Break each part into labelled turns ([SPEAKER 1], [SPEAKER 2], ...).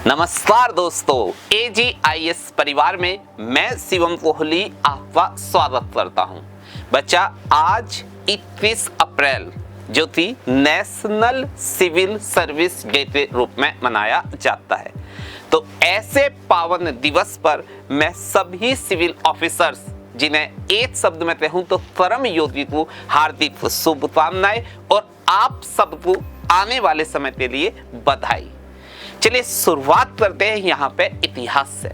[SPEAKER 1] नमस्कार दोस्तों, AGIS परिवार में मैं शिवम कोहली आपका स्वागत करता हूं। बच्चा, आज 21 अप्रैल जो थी नेशनल सिविल सर्विस डे के रूप में मनाया जाता है। तो ऐसे पावन दिवस पर मैं सभी सिविल ऑफिसर्स, जिन्हें एक शब्द में कहूं तो कर्म योगी को हार्दिक शुभकामनाएं और आप सबको आने वाले समय के लिए बधाई। चलिए शुरुआत करते हैं यहाँ पे इतिहास से।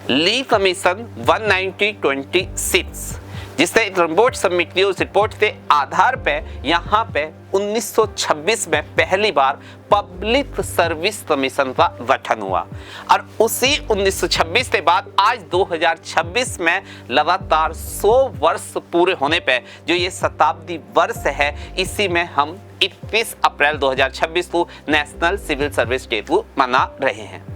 [SPEAKER 1] ली कमीशन 1926 जिसने एक रिपोर्ट सबमिट की, उस रिपोर्ट के आधार पे यहाँ पे 1926 में पहली बार पब्लिक सर्विस कमीशन का गठन हुआ और उसी 1926 के बाद आज 2026 में लगातार 100 वर्ष पूरे होने पे जो ये शताब्दी वर्ष है, इसी में हम 21 अप्रैल 2026 को नेशनल सिविल सर्विस डे को मना रहे हैं।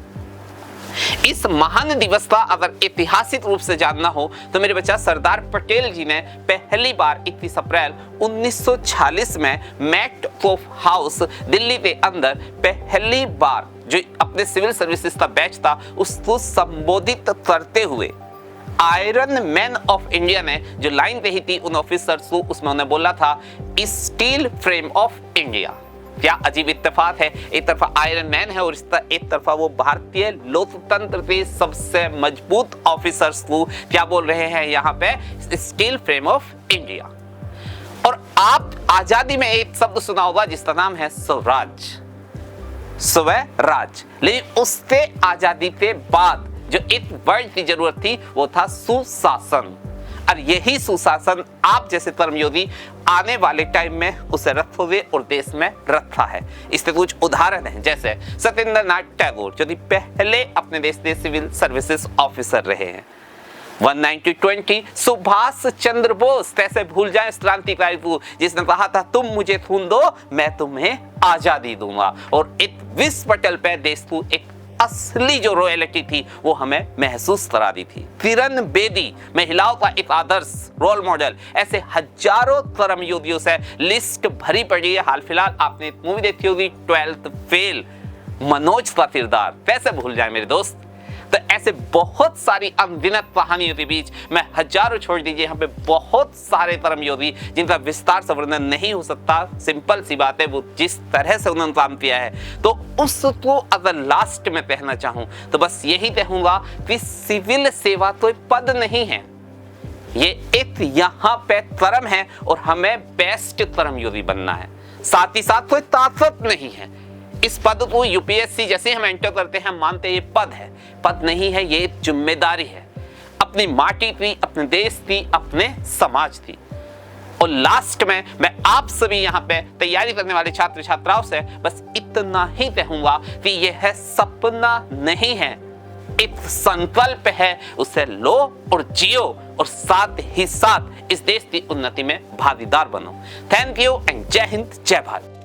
[SPEAKER 1] इस महान दिवस का अगर ऐतिहासिक रूप से जानना हो तो मेरे बच्चा, सरदार पटेल जी ने पहली बार 21 अप्रैल 1946 में मेट ऑफ हाउस दिल्ली के अंदर पहली बार जो अपने सिविल सर्विसेज का बैच था उसको संबोधित करते हुए आयरन मैन ऑफ इंडिया ने जो लाइन कही थी उन ऑफिसर्स को, उसमें उन्होंने बोला था स्टील फ्रेम ऑफ इंडिया। क्या अजीब इत्तेफाक है, एक तरफा आयरन मैन है और एक तरफा वो भारतीय लोकतंत्र के सबसे मजबूत ऑफिसर्स को क्या बोल रहे हैं यहाँ पे, स्टील फ्रेम ऑफ इंडिया। और आप आजादी में एक शब्द सुना होगा जिसका नाम है स्वराज, स्वराज। लेकिन उसके आजादी के बाद जो एक वर्ड की जरूरत थी वो था सुशासन, और यही सुशासन आप जैसे कर्मयोगी आने वाले टाइम में उसे रखोगे और देश में रखा है। इसके कुछ उदाहरण हैं, जैसे सत्येंद्रनाथ टैगोर जो पहले अपने देश के सिविल सर्विसेज ऑफिसर रहे हैं। 1920 सुभाष चंद्र बोस, कैसे भूल जाए इस क्रांतिकारी को जिसने कहा था तुम मुझे खून दो मैं तुम्हें आजादी दूंगा, और एक विश्व पटल पर देश को एक असली जो रॉयल्टी थी वो हमें महसूस करा दी थी। किरण बेदी, महिलाओं का एक आदर्श रोल मॉडल। ऐसे हजारों कर्मयोगियों से लिस्ट भरी पड़ी है। हाल फिलहाल आपने एक मूवी देखी होगी 12th फेल, मनोज का किरदार, कैसे भूल जाए मेरे दोस्त। तो ऐसे बहुत सारी अनगिनत कहानियों के बीच मैं हजारों छोड़ दीजिए, यहाँ पे बहुत सारे कर्मयोगी जिनका विस्तार से वर्णन नहीं हो सकता। सिंपल सी बात है, वो जिस तरह से उन्होंने काम किया है, तो उसको अगर लास्ट में कहना चाहूं तो बस यही कहूंगा कि सिविल सेवा तो पद नहीं है, ये एक यहाँ पे कर्म है और हमें बेस्ट कर्मयोगी बनना है। साथ ही साथ कोई ताकत नहीं है। इस पद को यूपीएससी जैसे हम एंटर करते हैं मानते ये पद है, पद नहीं है, ये एक जिम्मेदारी है अपनी माटी की, अपने देश की, अपने समाज की। और लास्ट में मैं आप सभी यहाँ पे तैयारी करने वाले छात्र छात्राओं से बस इतना ही कहूंगा कि यह सपना नहीं है, एक संकल्प है, उसे लो और जियो और साथ ही साथ इस देश की उन्नति में भागीदार बनो। थैंक यू एंड जय हिंद, जय भारत।